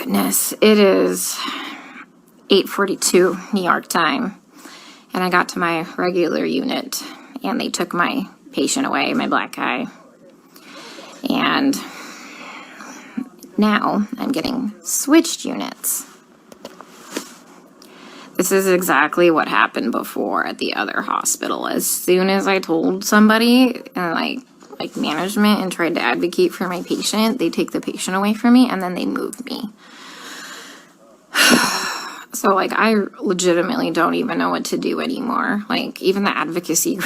goodness, it is 8:42 New York time, and I got to my regular unit, and they took my patient away, my black guy, and now I'm getting switched units. This is exactly what happened before at the other hospital. As soon as I told somebody, like management, and tried to advocate for my patient, they take the patient away from me and then they move me. So, like, I legitimately don't even know what to do anymore. Like, even the advocacy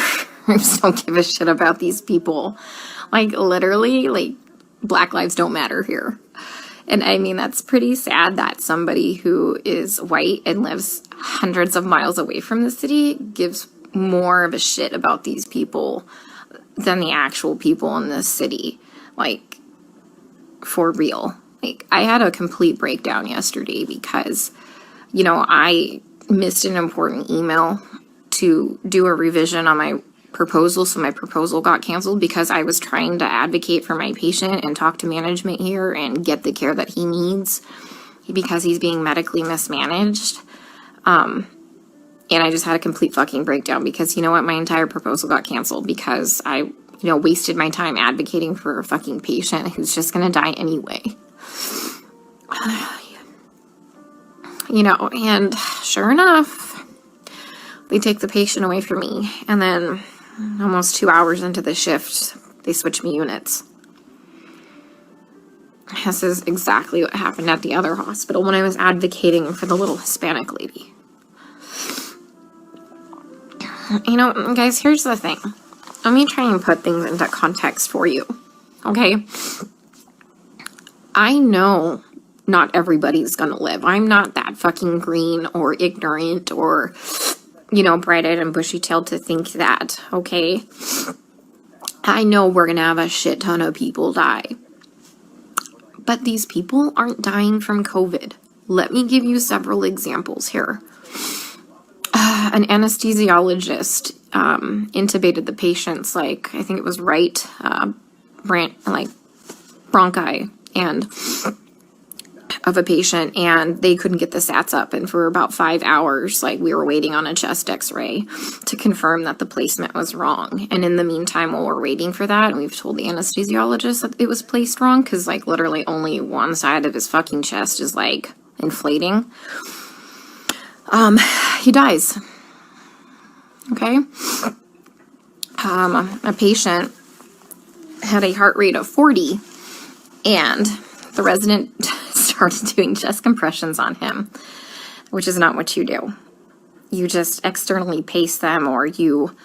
groups don't give a shit about these people. Like, literally, like, Black lives don't matter here. And I mean, that's pretty sad that somebody who is white and lives hundreds of miles away from the city gives more of a shit about these people than the actual people in this city. Like, for real. Like, I had a complete breakdown yesterday because, you know, I missed an important email to do a revision on my proposal, so my proposal got canceled because I was trying to advocate for my patient and talk to management here and get the care that he needs because he's being medically mismanaged. And I just had a complete fucking breakdown because, you know what, my entire proposal got canceled because I, wasted my time advocating for a fucking patient who's just gonna die anyway. And sure enough, they take the patient away from me, and then almost 2 hours into the shift, they switch me units. This is exactly what happened at the other hospital when I was advocating for the little Hispanic lady. Guys, here's the thing. Let me try and put things into context for you, okay? I know not everybody's gonna live. I'm not that fucking green or ignorant or, bright-eyed and bushy-tailed to think that, okay? I know we're gonna have a shit ton of people die. But these people aren't dying from COVID. Let me give you several examples here. An anesthesiologist intubated the patient's, I think it was right bronchi and of a patient, and they couldn't get the sats up, and for about 5 hours, we were waiting on a chest x-ray to confirm that the placement was wrong. And in the meantime, while we're waiting for that, and we've told the anesthesiologist that it was placed wrong, because literally only one side of his fucking chest is inflating, he dies. Okay? A patient had a heart rate of 40, and the resident started doing chest compressions on him, which is not what you do. You just externally pace them, or you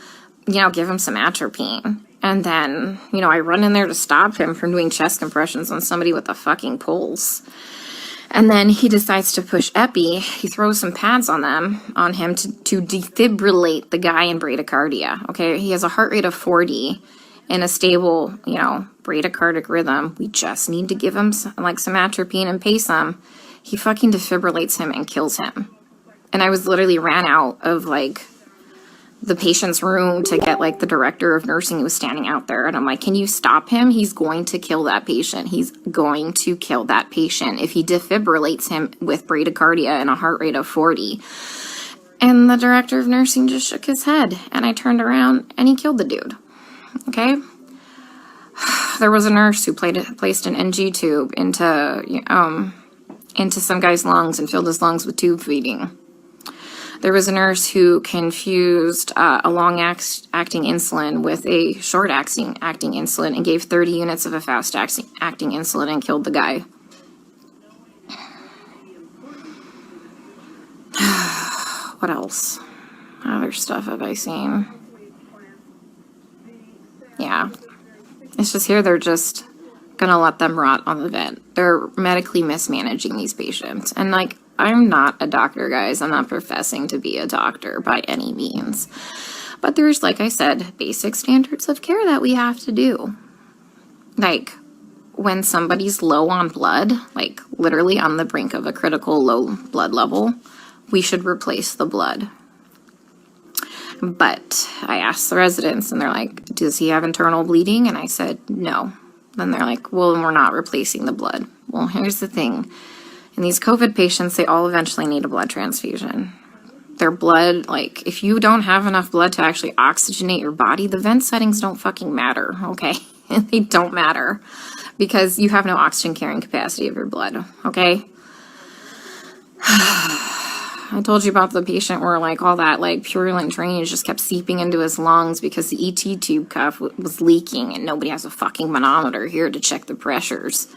give him some atropine. And then, I run in there to stop him from doing chest compressions on somebody with a fucking pulse. And then he decides to push epi. He throws some pads on him to defibrillate the guy in bradycardia. Okay, he has a heart rate of 40 in a stable, bradycardic rhythm. We just need to give him some atropine and pace him. He fucking defibrillates him and kills him. And I was literally ran out of the patient's room to get the director of nursing who was standing out there. And I'm like, can you stop him? He's going to kill that patient. He's going to kill that patient if he defibrillates him with bradycardia and a heart rate of 40. And the director of nursing just shook his head. And I turned around and he killed the dude. Okay? There was a nurse who placed an NG tube into some guy's lungs and filled his lungs with tube feeding. There was a nurse who confused a long-acting insulin with a short-acting insulin and gave 30 units of a fast-acting insulin and killed the guy. What else? Other stuff have I seen? Yeah. It's just here they're just gonna let them rot on the vent. They're medically mismanaging these patients. And I'm not a doctor, guys. I'm not professing to be a doctor by any means. But there's, like I said, basic standards of care that we have to do. When somebody's low on blood, literally on the brink of a critical low blood level, we should replace the blood. But I asked the residents, and they're like, does he have internal bleeding? And I said, no. Then they're like, well, then we're not replacing the blood. Well, here's the thing. And these COVID patients, they all eventually need a blood transfusion. Their blood, like, if you don't have enough blood to actually oxygenate your body, the vent settings don't fucking matter, okay? They don't matter because you have no oxygen carrying capacity of your blood, okay? I told you about the patient where, like, all that, like, purulent drainage just kept seeping into his lungs because the ET tube cuff was leaking and nobody has a fucking manometer here to check the pressures.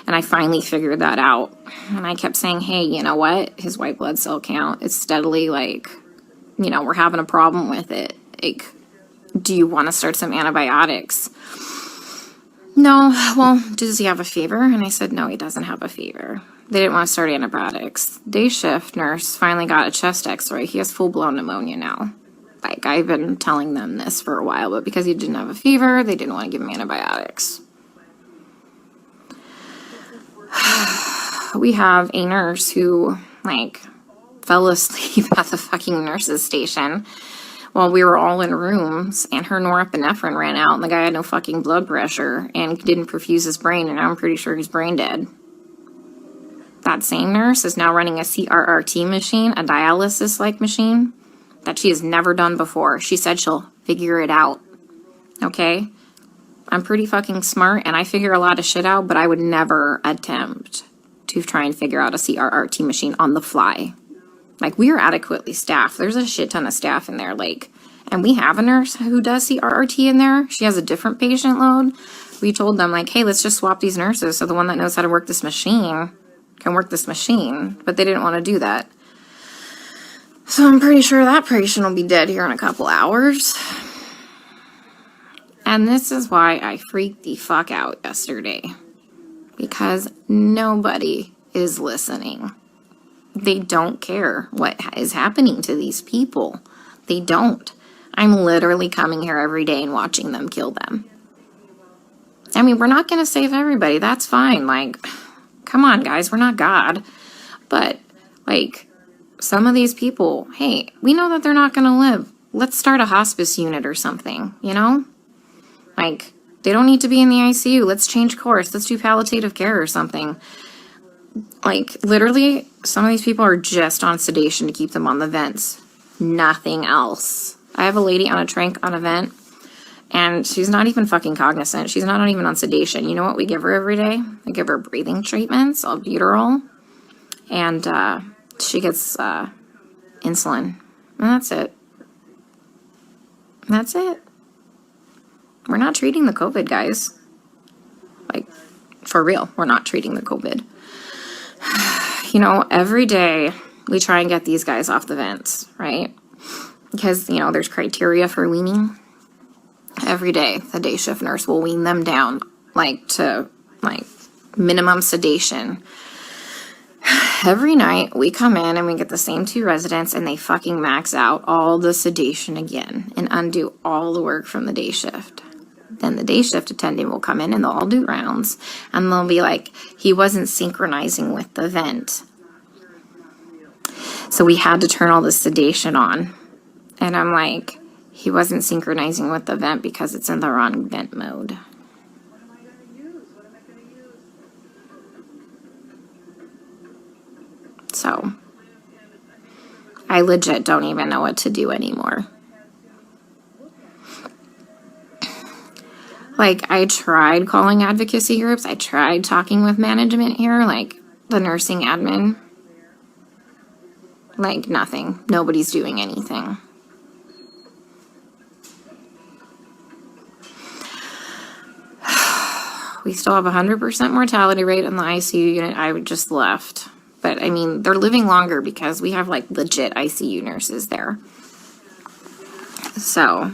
And I finally figured that out. And I kept saying, hey, you know what? His white blood cell count is steadily, like, you know, we're having a problem with it. Like, do you want to start some antibiotics? No. Well, does he have a fever? And I said, no, he doesn't have a fever. They didn't want to start antibiotics. Day shift nurse finally got a chest x-ray. He has full-blown pneumonia now. Like, I've been telling them this for a while, but because he didn't have a fever, they didn't want to give him antibiotics. We have a nurse who, like, fell asleep at the fucking nurse's station while we were all in rooms, and her norepinephrine ran out, and the guy had no fucking blood pressure and didn't perfuse his brain, and I'm pretty sure he's brain dead. That same nurse is now running a CRRT machine, a dialysis-like machine, that she has never done before. She said she'll figure it out, okay? I'm pretty fucking smart, and I figure a lot of shit out, but I would never attempt to try and figure out a CRRT machine on the fly. Like, we are adequately staffed. There's a shit ton of staff in there, like, and we have a nurse who does CRRT in there. She has a different patient load. We told them, like, hey, let's just swap these nurses so the one that knows how to work this machine can work this machine, but they didn't want to do that. So I'm pretty sure that patient will be dead here in a couple hours. And this is why I freaked the fuck out yesterday. Because nobody is listening. They don't care what is happening to these people. They don't. I'm literally coming here every day and watching them kill them. I mean, we're not going to save everybody. That's fine. Like, come on, guys. We're not God. But, like, some of these people, hey, we know that they're not going to live. Let's start a hospice unit or something, you know? Like, they don't need to be in the ICU. Let's change course. Let's do palliative care or something. Like, literally, some of these people are just on sedation to keep them on the vents. Nothing else. I have a lady on a tranq on a vent, and she's not even fucking cognizant. She's not even on sedation. You know what we give her every day? We give her breathing treatments, albuterol, and she gets insulin. And that's it. That's it. We're not treating the COVID, guys. Like, for real, we're not treating the COVID. You know, every day we try and get these guys off the vents, right? Because, you know, there's criteria for weaning. Every day, the day shift nurse will wean them down, like, to, like, minimum sedation. Every night, we come in and we get the same 2 residents, and they fucking max out all the sedation again and undo all the work from the day shift. Then the day shift attendant will come in and they'll all do rounds, and they'll be like, he wasn't synchronizing with the vent. So we had to turn all the sedation on. And I'm like, he wasn't synchronizing with the vent because it's in the wrong vent mode. So I legit don't even know what to do anymore. Like, I tried calling advocacy groups. I tried talking with management here, like the nursing admin. Like, nothing. Nobody's doing anything. We still have 100% mortality rate in the ICU unit. I just left. But, I mean, they're living longer because we have, like, legit ICU nurses there. So,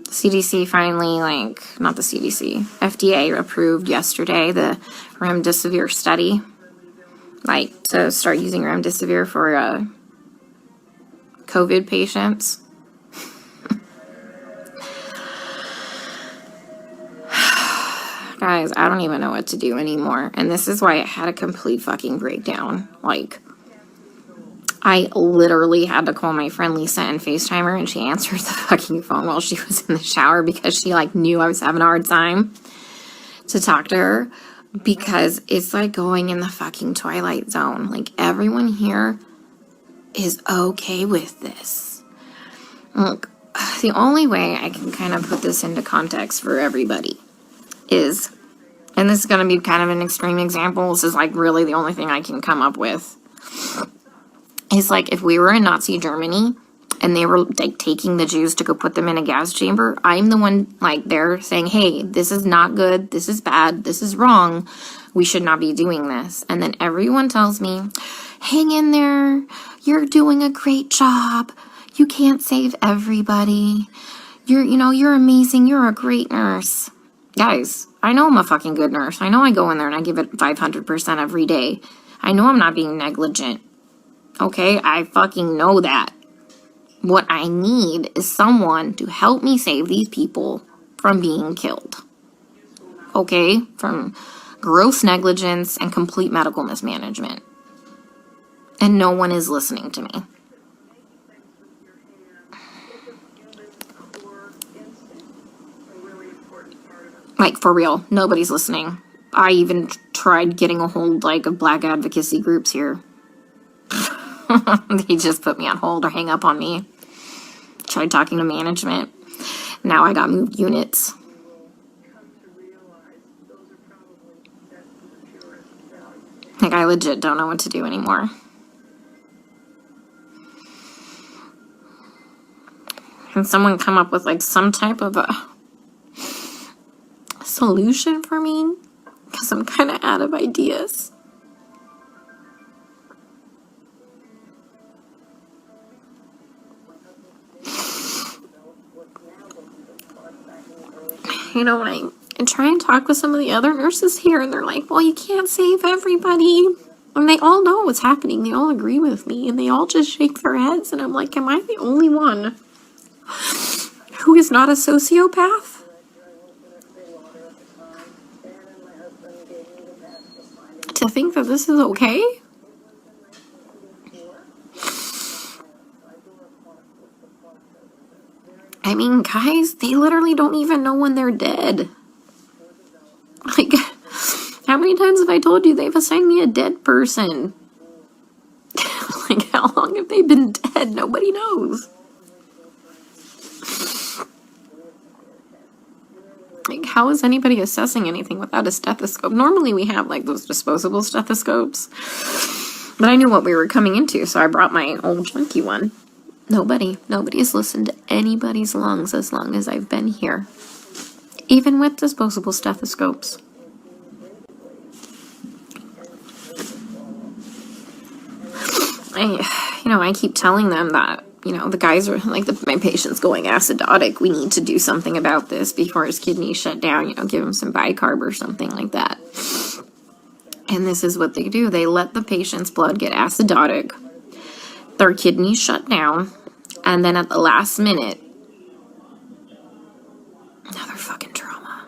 CDC finally, like, not the CDC, FDA approved yesterday the remdesivir study. Like, to start using remdesivir for COVID patients. Guys, I don't even know what to do anymore. And this is why I had a complete fucking breakdown. Like, I literally had to call my friend Lisa and FaceTime her, and she answered the fucking phone while she was in the shower because she, like, knew I was having a hard time to talk to her. because it's like going in the fucking Twilight Zone. Like, everyone here is okay with this. Look, the only way I can kind of put this into context for everybody is, and this is going to be kind of an extreme example, this is like really the only thing I can come up with, is like if we were in Nazi Germany and they were like taking the Jews to go put them in a gas chamber, I'm the one like there saying, hey, this is not good, this is bad, this is wrong, we should not be doing this. And then everyone tells me, hang in there, you're doing a great job, you can't save everybody, you're amazing, you're a great nurse. Guys, I know I'm a fucking good nurse. I know I go in there and I give it 500% every day. I know I'm not being negligent. Okay, I fucking know that. What I need is someone to help me save these people from being killed. Okay? From gross negligence and complete medical mismanagement. And no one is listening to me. Like, for real, nobody's listening. I even tried getting a hold, like, of black advocacy groups here. They just put me on hold or hang up on me. Tried talking to management. Now I got moved units. Like, I legit don't know what to do anymore. Can someone come up with, like, some type of a solution for me? Because I'm kind of out of ideas. When I try and talk with some of the other nurses here, and they're like, well, you can't save everybody. And they all know what's happening. They all agree with me, and they all just shake their heads. And I'm like, am I the only one who is not a sociopath? To think that this is okay? I mean, guys, they literally don't even know when they're dead. Like, how many times have I told you they've assigned me a dead person? Like, how long have they been dead? Nobody knows. Like, how is anybody assessing anything without a stethoscope? Normally we have, like, those disposable stethoscopes. But I knew what we were coming into, so I brought my old junky one. Nobody's listened to anybody's lungs as long as I've been here. Even with disposable stethoscopes. I keep telling them that, the guys are, like, my patient's going acidotic. We need to do something about this before his kidneys shut down, give him some bicarb or something like that. And this is what they do. They let the patient's blood get acidotic. Their kidneys shut down. And then at the last minute, another fucking trauma.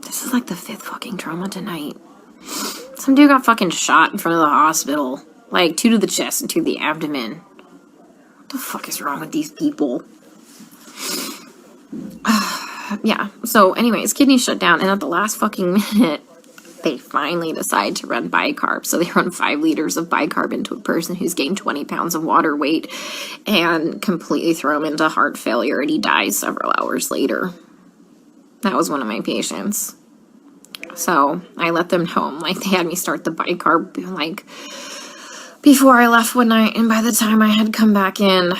This is like the 5th fucking trauma tonight. Some dude got fucking shot in front of the hospital. Like, 2 to the chest and 2 to the abdomen. What the fuck is wrong with these people? Yeah, so anyways, kidneys shut down, and at the last fucking minute, they finally decide to run bicarb. So they run 5 liters of bicarb into a person who's gained 20 pounds of water weight and completely throw him into heart failure, and he dies several hours later. That was one of my patients. So I let them know, like, they had me start the bicarb, like, before I left one night, and by the time I had come back in,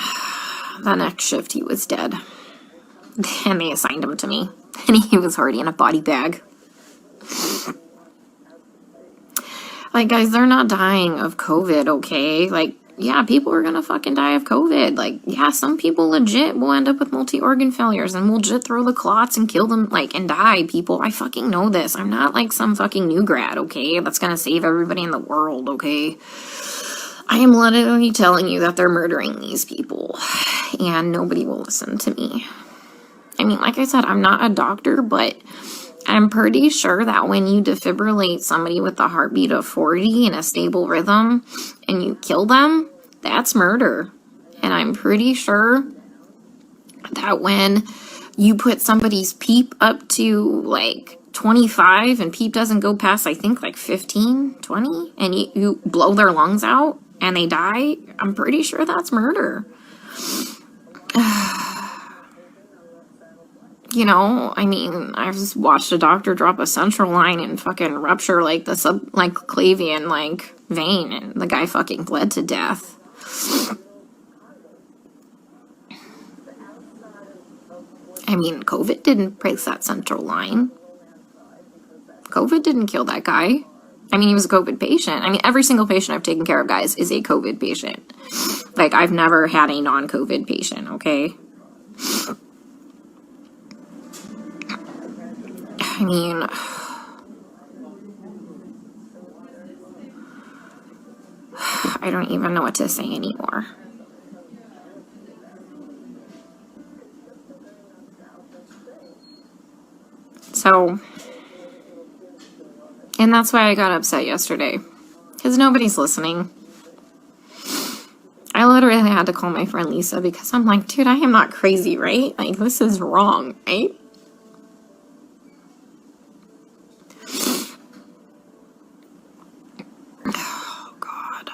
the next shift, he was dead. And they assigned him to me, and he was already in a body bag. Like, guys, they're not dying of COVID, okay? Like, yeah, people are gonna fucking die of COVID. Like, yeah, some people legit will end up with multi-organ failures and will legit throw the clots and kill them, like, and die, people. I fucking know this. I'm not, like, some fucking new grad, okay? That's gonna save everybody in the world, okay? I am literally telling you that they're murdering these people, and nobody will listen to me. I mean, like I said, I'm not a doctor, but I'm pretty sure that when you defibrillate somebody with a heartbeat of 40 in a stable rhythm and you kill them, that's murder. And I'm pretty sure that when you put somebody's PEEP up to like 25 and PEEP doesn't go past, I think, like 15, 20, and you blow their lungs out and they die, I'm pretty sure that's murder. You know, I mean, I've just watched a doctor drop a central line and fucking rupture like the subclavian like vein, and the guy fucking bled to death. I mean, COVID didn't break that central line. COVID didn't kill that guy. I mean, he was a COVID patient. I mean, every single patient I've taken care of, guys, is a COVID patient. Like, I've never had a non-COVID patient, okay? I mean, I don't even know what to say anymore. So, and that's why I got upset yesterday, because nobody's listening. I literally had to call my friend Lisa because I'm like, dude, I am not crazy, right? Like, this is wrong, right? Oh, God.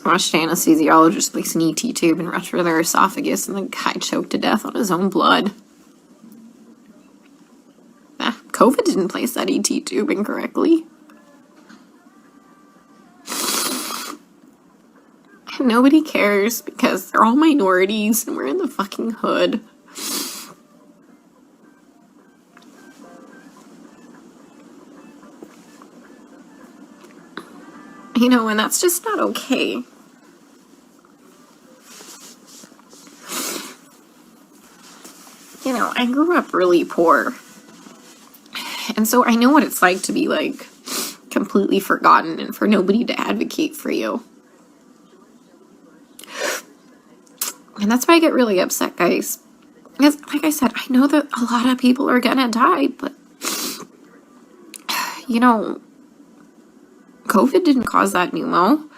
Watched an anesthesiologist place an ET tube and rupture their esophagus, and the guy choked to death on his own blood. COVID didn't place that ET tube incorrectly. And nobody cares because they're all minorities and we're in the fucking hood. You know, and that's just not okay. You know, I grew up really poor. And so I know what it's like to be, like, completely forgotten and for nobody to advocate for you. And that's why I get really upset, guys. Because, like I said, I know that a lot of people are gonna die, but, you know, COVID didn't cause that pneumo.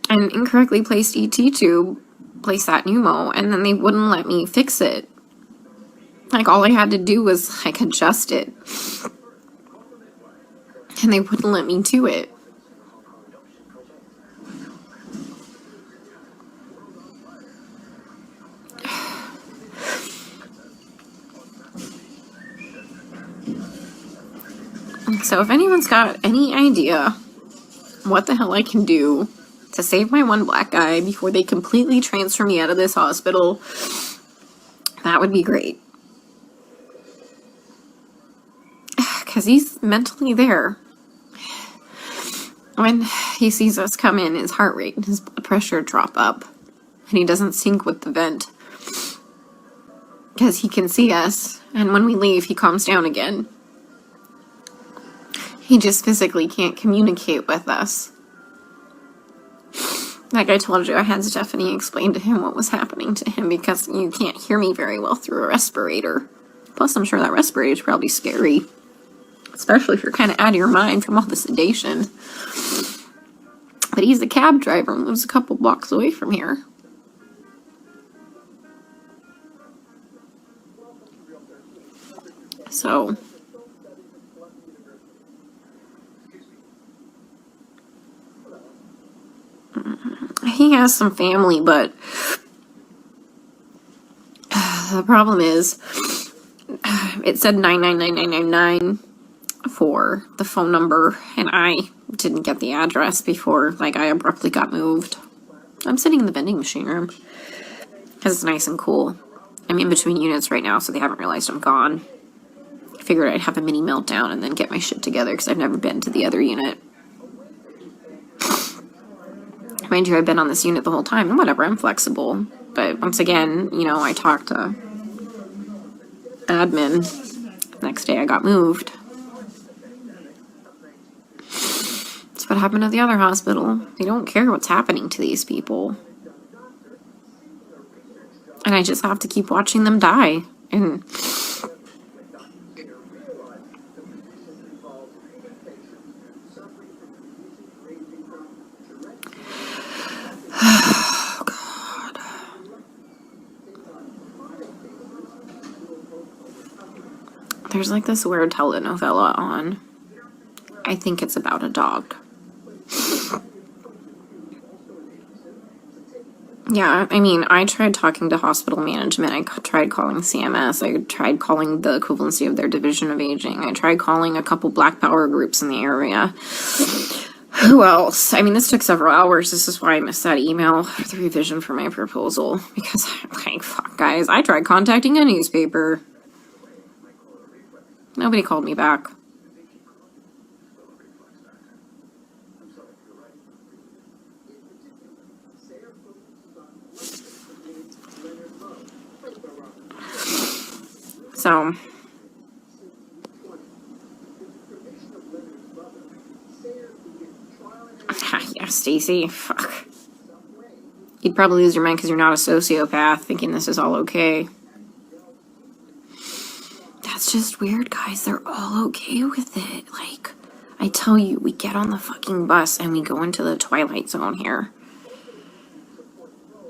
An incorrectly placed ET tube placed that pneumo, and then they wouldn't let me fix it. Like, all I had to do was, like, adjust it. And they wouldn't let me do it. So if anyone's got any idea what the hell I can do to save my one black guy before they completely transfer me out of this hospital, that would be great. Because he's mentally there. When he sees us come in, his heart rate and his blood pressure drop up. And he doesn't sync with the vent. Because he can see us. And when we leave, he calms down again. He just physically can't communicate with us. Like I told you, I had Stephanie explain to him what was happening to him because you can't hear me very well through a respirator. Plus, I'm sure that respirator is probably scary. Especially if you're kind of out of your mind from all the sedation. But he's a cab driver and lives a couple blocks away from here. So he has some family, but the problem is it said 99999 for the phone number, and I didn't get the address before, like, I abruptly got moved. I'm sitting in the vending machine room because it's nice and cool. I'm in between units right now, so they haven't realized I'm gone. I figured I'd have a mini meltdown and then get my shit together because I've never been to the other unit. Mind you, I've been on this unit the whole time, and whatever, I'm flexible. But once again, you know, I talked to admin. Next day I got moved. That's what happened at the other hospital. They don't care what's happening to these people. And I just have to keep watching them die. And oh, God. There's like this weird telenovela on. I think it's about a dog. Yeah, I mean, I tried talking to hospital management. I tried calling CMS. I tried calling the equivalency of their division of aging. I tried calling a couple Black Power groups in the area. Who else? I mean, this took several hours. This is why I missed that email for the revision for my proposal. Because I'm like, fuck, guys, I tried contacting a newspaper. Nobody called me back. So, yeah, Stacy, fuck. You'd probably lose your mind because you're not a sociopath thinking this is all okay. That's just weird, guys. They're all okay with it. Like, I tell you, we get on the fucking bus and we go into the twilight zone here.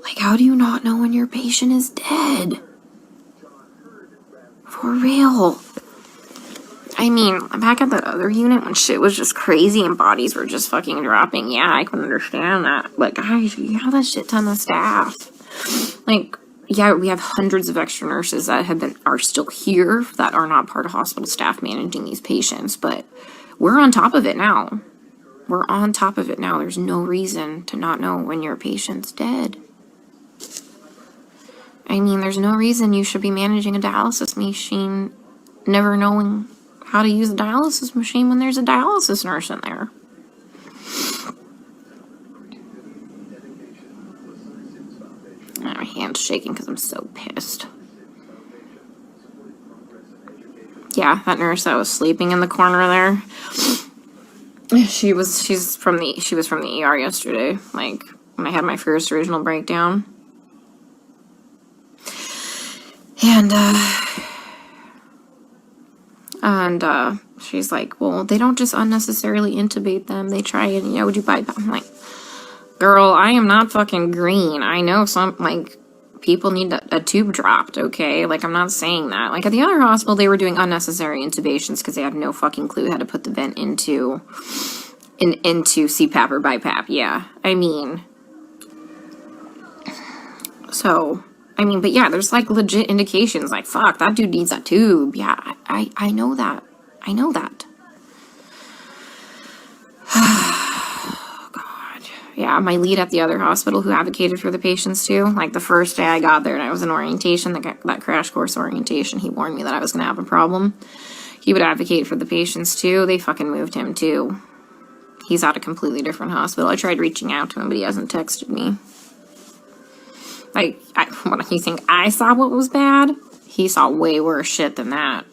Like, how do you not know when your patient is dead? For real. I mean, back at that other unit when shit was just crazy and bodies were just fucking dropping, yeah, I can understand that. But guys, you have a shit ton of staff. Like, yeah, we have hundreds of extra nurses that are still here that are not part of hospital staff managing these patients, but we're on top of it now. We're on top of it now. There's no reason to not know when your patient's dead. I mean, there's no reason you should be managing a dialysis machine never knowing how to use a dialysis machine when there's a dialysis nurse in there. My hand's shaking because I'm so pissed. Yeah, that nurse that was sleeping in the corner there. She was from the ER yesterday, like when I had my first original breakdown. And she's like, well, they don't just unnecessarily intubate them. They try and, do bypass. I'm like, girl, I am not fucking green. I know some, like, people need a tube dropped, okay? Like, I'm not saying that. Like, at the other hospital, they were doing unnecessary intubations because they had no fucking clue how to put the vent into CPAP or BiPAP. Yeah, I mean, so... but yeah, there's like legit indications like, fuck, that dude needs that tube. Yeah, I know that. I know that. God. Yeah, my lead at the other hospital who advocated for the patients too, like the first day I got there and I was in orientation, that crash course orientation, he warned me that I was going to have a problem. He would advocate for the patients too. They fucking moved him too. He's at a completely different hospital. I tried reaching out to him, but he hasn't texted me. Like, what, you think I saw what was bad? He saw way worse shit than that.